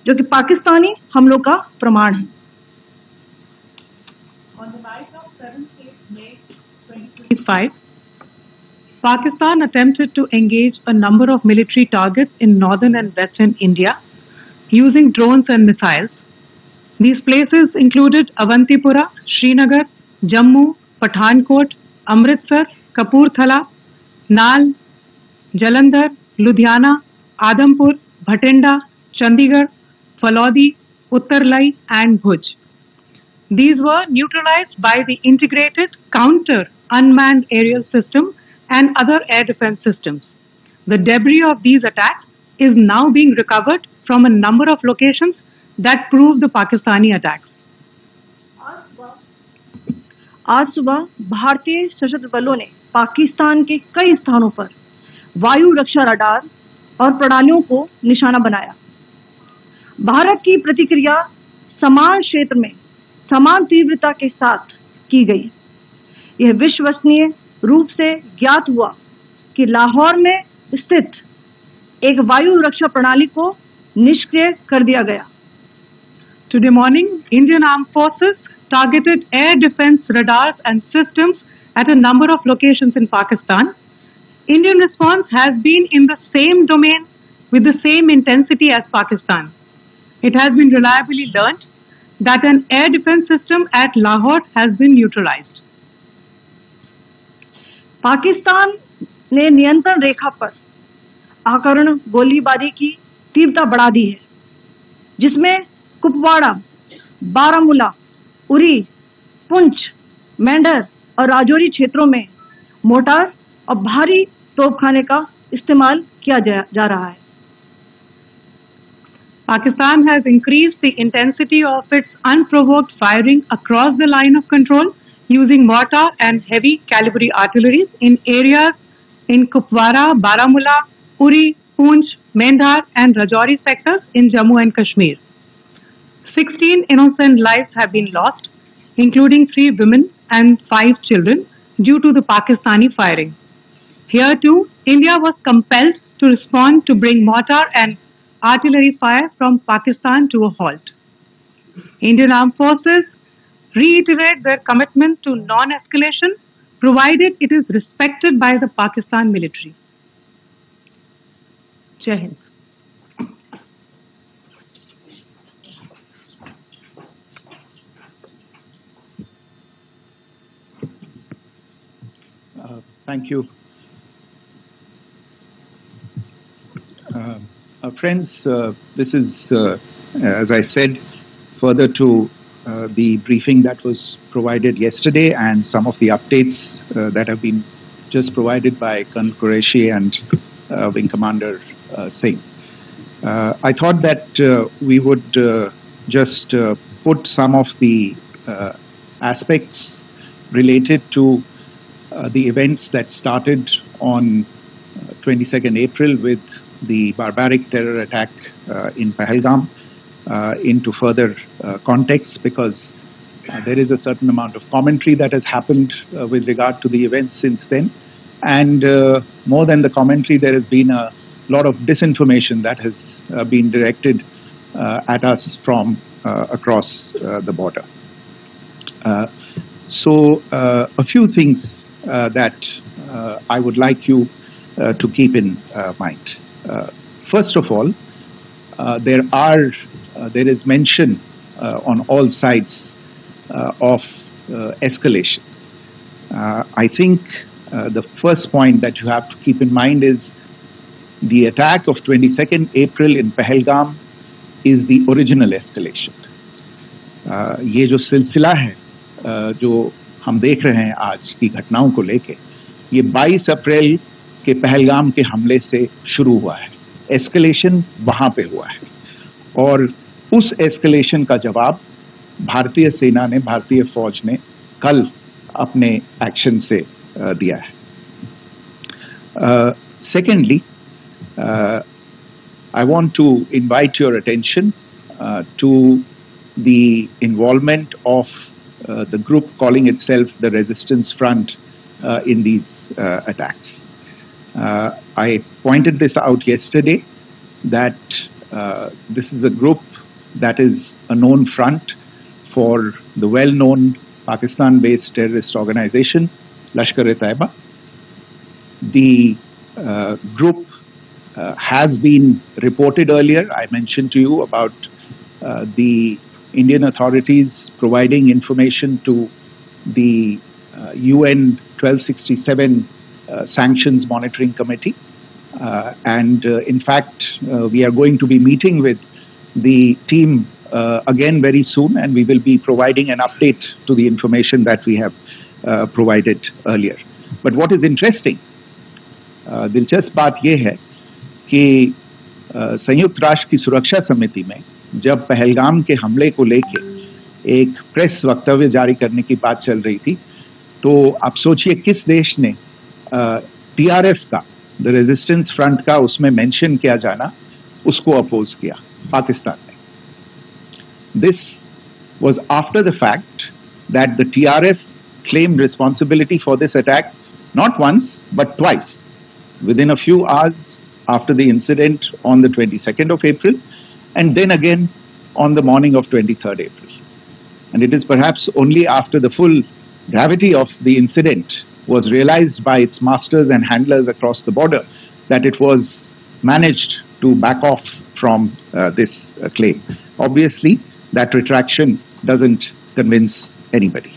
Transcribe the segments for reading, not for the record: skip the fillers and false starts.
जो कि पाकिस्तानी हमलों का प्रमाण है। On the night of 7th May 2025, Pakistan attempted to engage a number of military targets in northern and western India using drones and missiles. These places included Avantipura, Srinagar, Jammu, Pathankot, Amritsar, Kapurthala, Nal, Jalandhar, Ludhiana, Adhampur, Bhatinda, Chandigarh, Falodi, Uttarlai and Bhuj. These were neutralized by the integrated counter unmanned aerial system and other air defense systems. The debris of these attacks is now being recovered from a number of locations that prove the Pakistani attacks. आज सुबह भारतीय सशस्त्र बलों ने पाकिस्तान के कई स्थानों पर वायु रक्षा रडार और प्रणालियों को निशाना बनाया। भारत की प्रतिक्रिया समान क्षेत्र में समान तीव्रता के साथ की गई। यह विश्वसनीय रूप से ज्ञात हुआ कि लाहौर में स्थित एक वायु रक्षा प्रणाली को निष्क्रिय कर दिया गया। Today morning, Indian Armed Forces targeted air defense radars and systems at a number of locations in Pakistan. Indian response has been in the same domain with the same intensity as Pakistan. It has been reliably learnt that an air defense system at Lahore has been neutralized. Pakistan ने नियंत्रण रेखा पर आकरण गोलीबारी की तीव्रता बढ़ा दी है, जिसमें कुपवाड़ा, बारामूला, उरी, पुंछ, मेंढर और राजौरी क्षेत्रों में मोर्टार और भारी तोपखाने का इस्तेमाल किया जा रहा है। Pakistan has increased the intensity of its unprovoked firing across the line of control using mortar and heavy calibre artilleries in areas in Kupwara, Baramulla, Uri, Poonch, Mendhar and Rajouri sectors in Jammu and Kashmir. 16 innocent lives have been lost, including 3 women and 5 children, due to the Pakistani firing. Here too, India was compelled to respond to bring mortar and artillery fire from Pakistan to a halt. Indian Armed Forces reiterate their commitment to non-escalation, provided it is respected by the Pakistan military. Jai Hind. Thank you. Friends, this is, as I said, further to the briefing that was provided yesterday and some of the updates that have been just provided by Colonel Qureshi and Wing Commander Singh. I thought that we would just put some of the aspects related to the events that started on 22nd April with the barbaric terror attack in Pahalgam into further context, because there is a certain amount of commentary that has happened with regard to the events since then. And more than the commentary, there has been a lot of disinformation that has been directed at us from across the border. So a few things that I would like you to keep in mind. First of all, there is mention on all sides of escalation. I think the first point that you have to keep in mind is the attack of 22nd April in Pahalgam is the original escalation. ये जो सिलसिला है जो हम देख रहे हैं आज की घटनाओं को लेके, ये 22 अप्रैल के पहलगाम के हमले से शुरू हुआ है। एस्केलेशन वहां पे हुआ है और उस एस्केलेशन का जवाब भारतीय सेना ने, भारतीय फौज ने कल अपने एक्शन से दिया है। Secondly, I want to invite your attention to the involvement of the group calling itself the Resistance Front in these attacks. I pointed this out yesterday that this is a group that is a known front for the well-known Pakistan-based terrorist organization, Lashkar-e-Taiba. The group has been reported earlier. I mentioned to you about the Indian authorities providing information to the UN 1267 Sanctions Monitoring Committee. In fact, we are going to be meeting with the team again very soon, and we will be providing an update to the information that we have provided earlier. But what is interesting, दिलचस्प बात यह है कि संयुक्त राष्ट्र की सुरक्षा समिति में जब पहलगाम के हमले को लेके एक प्रेस वक्तव्य जारी करने की बात चल रही थी, तो आप सोचिए किस देश ने टीआरएफ का, द रेजिस्टेंस फ्रंट का उसमें मेंशन किया जाना, उसको अपोज किया, पाकिस्तान ने. This was after the fact that the TRF claimed responsibility for this attack not once but twice within a few hours after the incident on the 22nd of April, and then again on the morning of 23rd April. And it is perhaps only after the full gravity of the incident was realized by its masters and handlers across the border that it was managed to back off from this claim. Obviously, that retraction doesn't convince anybody.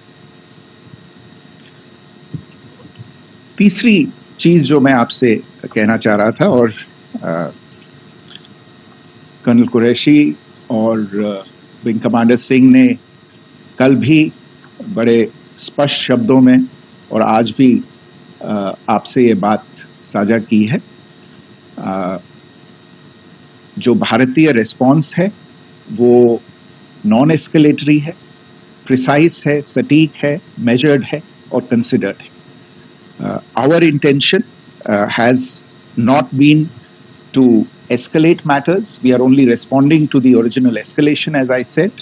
तीसरी चीज जो मैं आपसे कहना चाह रहा था, और कर्नल कुरैशी और विंग कमांडर सिंह ने कल भी बड़े स्पष्ट शब्दों में और आज भी आपसे ये बात साझा की है. जो भारतीय रिस्पॉन्स है वो नॉन एस्केलेटरी है, प्रिसाइज है, सटीक है, मेजर्ड है और कंसिडर्ड है. Our intention has not been to escalate matters. We are only responding to the original escalation, as I said,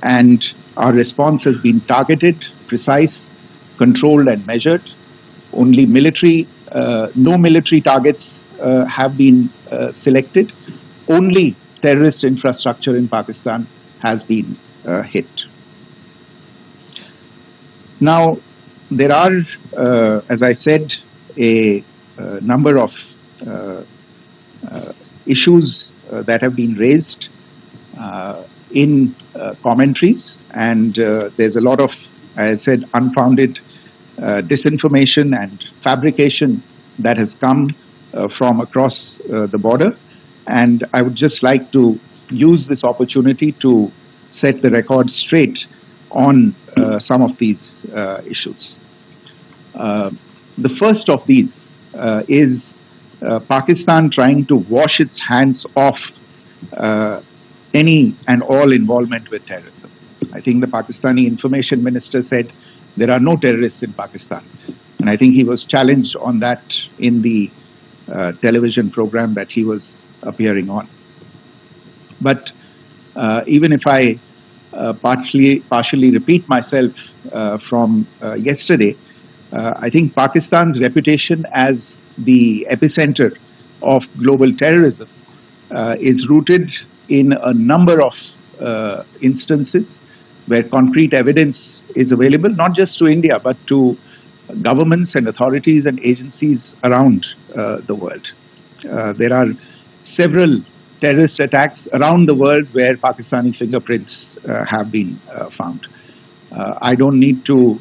and our response has been targeted, precise, controlled and measured. Only no military targets have been selected. Only terrorist infrastructure in Pakistan has been hit. Now, there are, as I said, a number of issues that have been raised in commentaries, and there's a lot of, as I said, unfounded disinformation and fabrication that has come from across the border. And I would just like to use this opportunity to set the record straight on some of these issues. The first of these is Pakistan trying to wash its hands off any and all involvement with terrorism. I think the Pakistani information minister said there are no terrorists in Pakistan. And I think he was challenged on that in the television program that he was appearing on. But even if I partially repeat myself from yesterday, I think Pakistan's reputation as the epicenter of global terrorism is rooted in a number of instances where concrete evidence is available, not just to India, but to governments and authorities and agencies around the world. There are several terrorist attacks around the world where Pakistani fingerprints have been found. I don't need to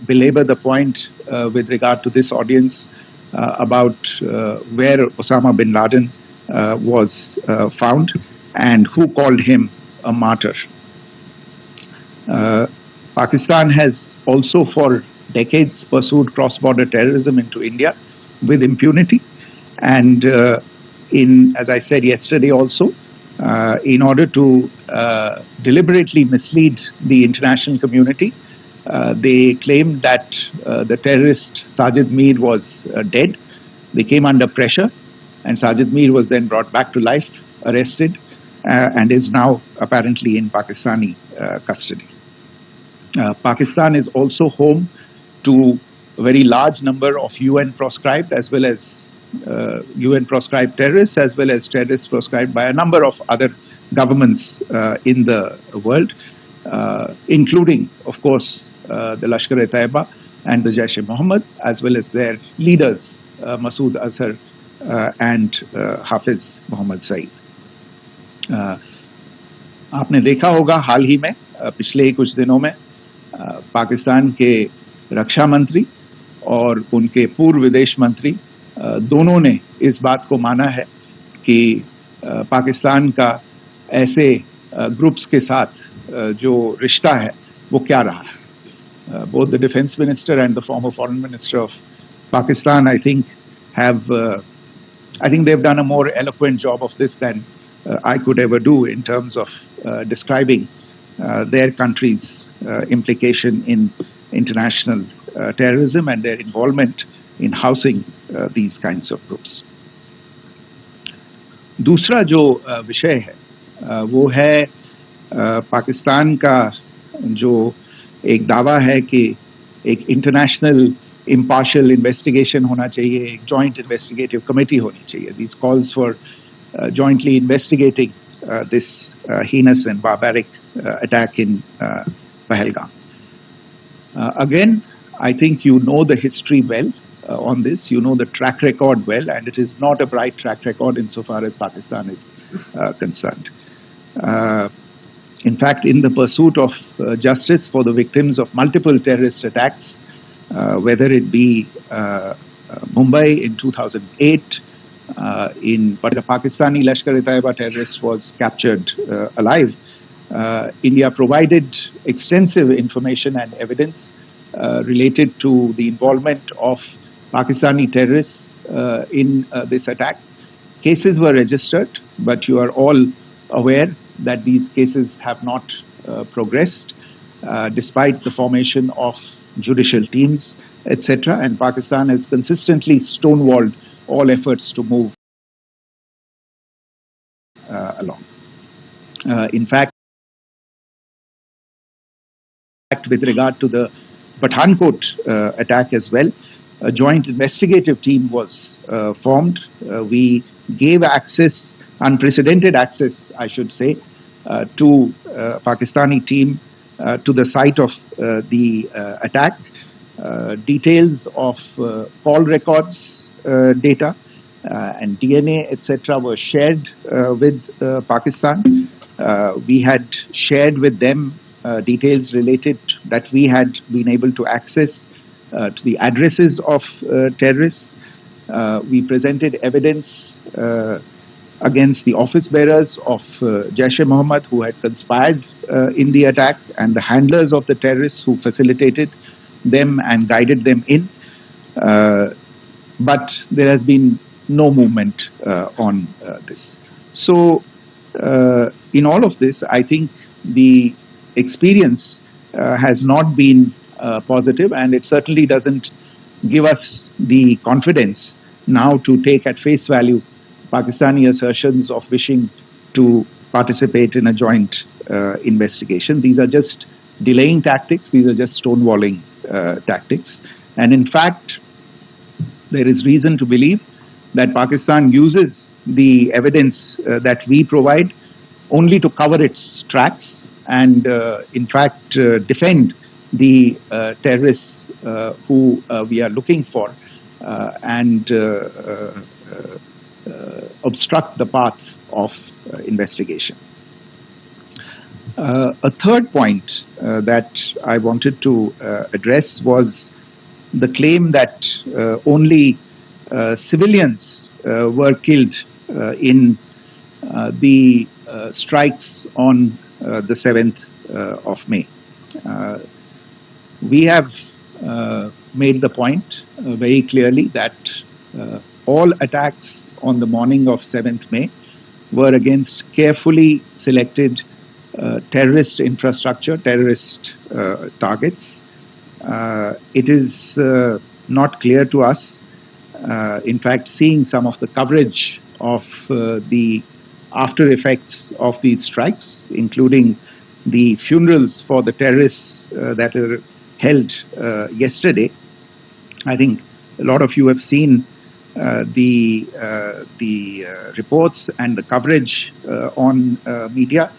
belabor the point with regard to this audience about where Osama bin Laden was found and who called him a martyr. Pakistan has also for decades pursued cross-border terrorism into India with impunity, and as I said yesterday also, in order to deliberately mislead the international community, they claimed that the terrorist Sajid Mir was dead. They came under pressure, and Sajid Mir was then brought back to life, arrested, and is now apparently in Pakistani custody. Pakistan is also home to a very large number of UN proscribed as well as UN proscribed terrorists as well as terrorists proscribed by a number of other governments in the world, including, of course, the Lashkar-e-Taiba and the Jaish-e-Mohammed, as well as their leaders, Masood Azhar and Hafiz Mohammed Saeed. आपने देखा होगा हाल ही में पिछले ही कुछ दिनों में पाकिस्तान के रक्षा मंत्री और उनके पूर्व विदेश मंत्री दोनों ने इस बात को माना है कि पाकिस्तान का ऐसे ग्रुप्स के साथ जो रिश्ता है वो क्या रहा है. Both the defense minister and the former foreign minister of Pakistan, I think they've done a more eloquent job of this than I could ever do in terms of describing their country's implication in international terrorism and their involvement in housing these kinds of groups. दूसरा जो विषय है वो है पाकिस्तान का जो एक दावा है कि एक इंटरनेशनल impartial investigation होना चाहिए, एक joint investigative committee होनी चाहिए. These calls for jointly investigating this heinous and barbaric attack in Pahalgam. Again, I think you know the history well on this. You know the track record well, and it is not a bright track record insofar as Pakistan is concerned. In fact, in the pursuit of justice for the victims of multiple terrorist attacks, whether it be Mumbai in 2008, but a Pakistani Lashkar-e-Taiba terrorist was captured alive, India provided extensive information and evidence related to the involvement of Pakistani terrorists in this attack. Cases were registered, but you are all aware that these cases have not progressed despite the formation of judicial teams, etc. And Pakistan has consistently stonewalled all efforts to move along. In fact, with regard to the Pathankot attack as well, a joint investigative team was formed. We gave access, unprecedented access, I should say, to Pakistani team to the site of the attack. Details of call records data and DNA, etc., were shared with Pakistan. We had shared with them details related that we had been able to access to the addresses of terrorists. We presented evidence against the office bearers of Jaish-e-Mohammed who had conspired in the attack and the handlers of the terrorists who facilitated them and guided them in. But there has been no movement on this. So, in all of this, I think the experience has not been positive, and it certainly doesn't give us the confidence now to take at face value Pakistani assertions of wishing to participate in a joint investigation. These are just delaying tactics. These are just stonewalling tactics. And in fact, there is reason to believe that Pakistan uses the evidence that we provide only to cover its tracks and, in fact, defend the terrorists who we are looking for and obstruct the path of investigation. A third point that I wanted to address was the claim that only civilians were killed in the strikes on the 7th of May. We have made the point very clearly that all attacks on the morning of 7th May were against carefully selected terrorist infrastructure, terrorist targets. It is not clear to us, in fact, seeing some of the coverage of the after effects of these strikes, including the funerals for the terrorists that were held yesterday. I think a lot of you have seen the reports and the coverage on media.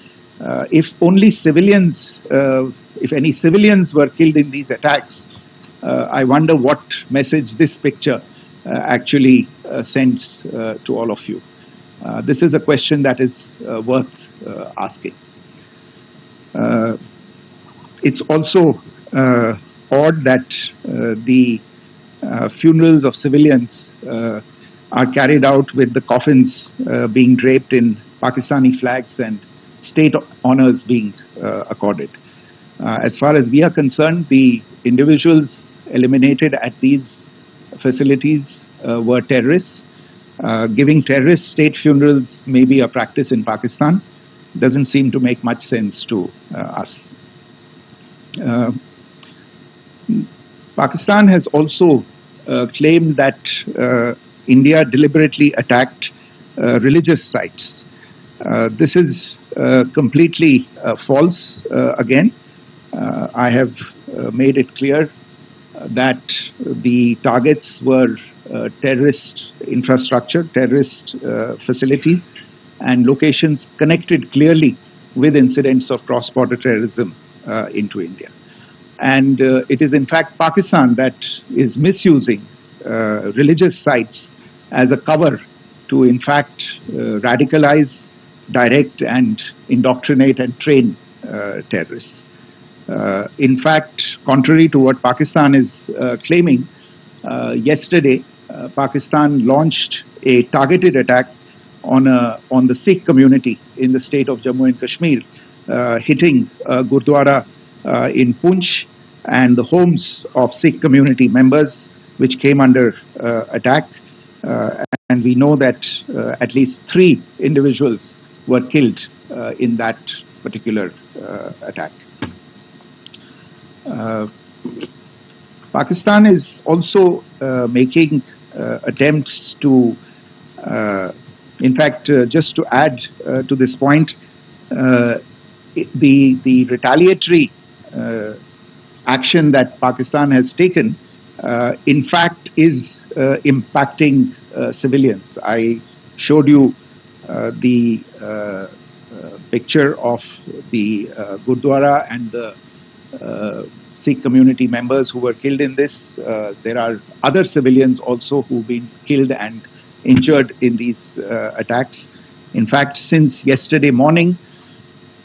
If only civilians, if any civilians were killed in these attacks, I wonder what message this picture actually sends to all of you. This is a question that is worth asking. It's also odd that the funerals of civilians are carried out with the coffins being draped in Pakistani flags and state honors being accorded. As far as we are concerned, the individuals eliminated at these facilities were terrorists. Giving terrorist state funerals may be a practice in Pakistan. Doesn't seem to make much sense to us. Pakistan has also claimed that India deliberately attacked religious sites. This is completely false again. I have made it clear that the targets were terrorist infrastructure, terrorist facilities, and locations connected clearly with incidents of cross-border terrorism into India. And it is in fact Pakistan that is misusing religious sites as a cover to in fact radicalize, direct and indoctrinate and train terrorists. In fact, contrary to what Pakistan is claiming, yesterday Pakistan launched a targeted attack on the Sikh community in the state of Jammu and Kashmir, hitting Gurdwara in Poonch and the homes of Sikh community members, which came under attack. And we know that at least 3 individuals were killed in that particular attack. Pakistan is also making attempts to, in fact, just to add to this point, the retaliatory action that Pakistan has taken, in fact, is impacting civilians. I showed you the picture of the Gurdwara and the Sikh community members who were killed in this. There are other civilians also who've been killed and injured in these attacks. In fact, since yesterday morning,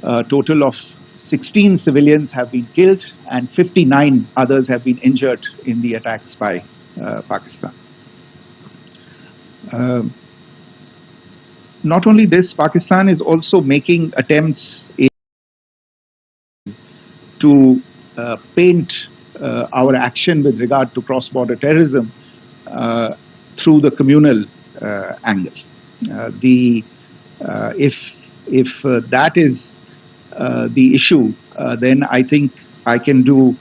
a total of 16 civilians have been killed and 59 others have been injured in the attacks by Pakistan. Not only this, Pakistan is also making attempts to paint our action with regard to cross-border terrorism through the communal angle. If that is the issue, then I think I can do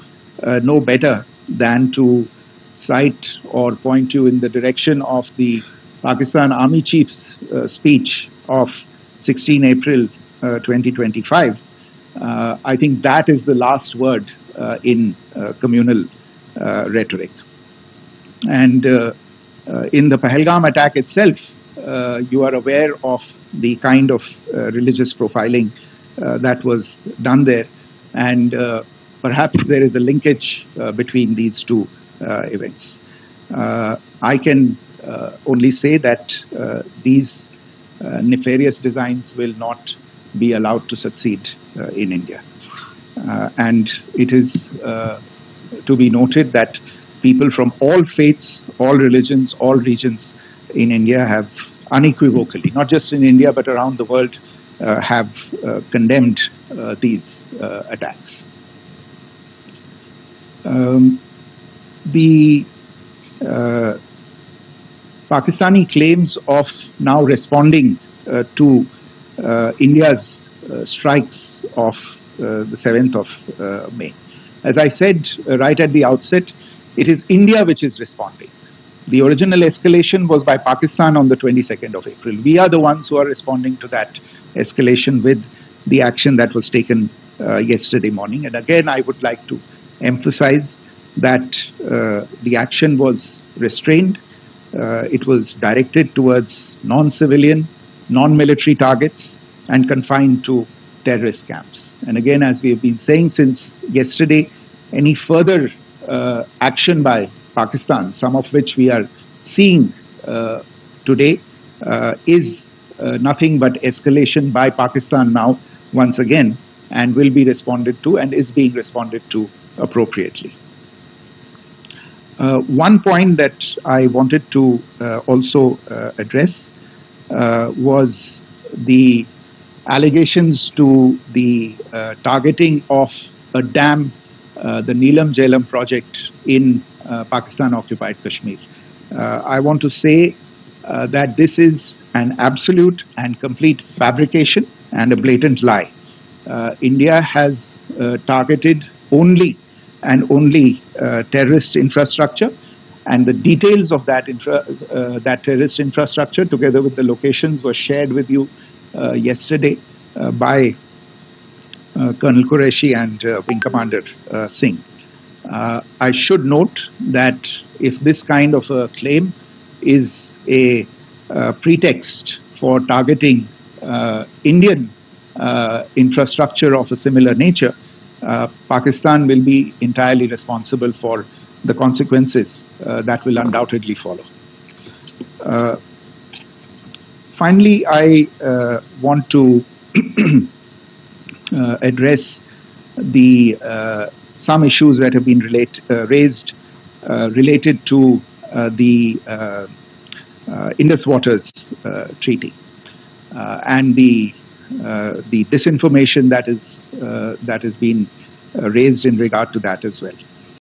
no better than to cite or point you in the direction of the Pakistan Army Chief's speech of 16 April 2025. I think that is the last word in communal rhetoric. And in the Pahalgam attack itself, you are aware of the kind of religious profiling that was done there, and perhaps there is a linkage between these two events. I can only say that these nefarious designs will not be allowed to succeed in India. And it is to be noted that people from all faiths, all religions, all regions in India have unequivocally, not just in India but around the world, have condemned these attacks. The Pakistani claims of now responding to India's strikes of the 7th of May. As I said right at the outset, it is India which is responding. The original escalation was by Pakistan on the 22nd of April. We are the ones who are responding to that escalation with the action that was taken yesterday morning. And again, I would like to emphasize that the action was restrained. it was directed towards non-civilian, non-military targets and confined to terrorist camps. And again, as we have been saying since yesterday, any further action by Pakistan, some of which we are seeing today, is nothing but escalation by Pakistan now, once again, and will be responded to and is being responded to appropriately. One point that I wanted to also address was the allegations to the targeting of a dam, the Neelam Jhelum project in Pakistan-occupied Kashmir. I want to say that this is an absolute and complete fabrication and a blatant lie. India has targeted only and only terrorist infrastructure, and the details of that terrorist infrastructure, together with the locations, were shared with you yesterday by Colonel Qureshi and Wing Commander Singh. I should note that if this kind of a claim is a pretext for targeting Indian infrastructure of a similar nature, Pakistan will be entirely responsible for the consequences that will undoubtedly follow. Finally, I want to address some issues that have been raised related to the Indus Waters Treaty and the disinformation that has been raised in regard to that as well.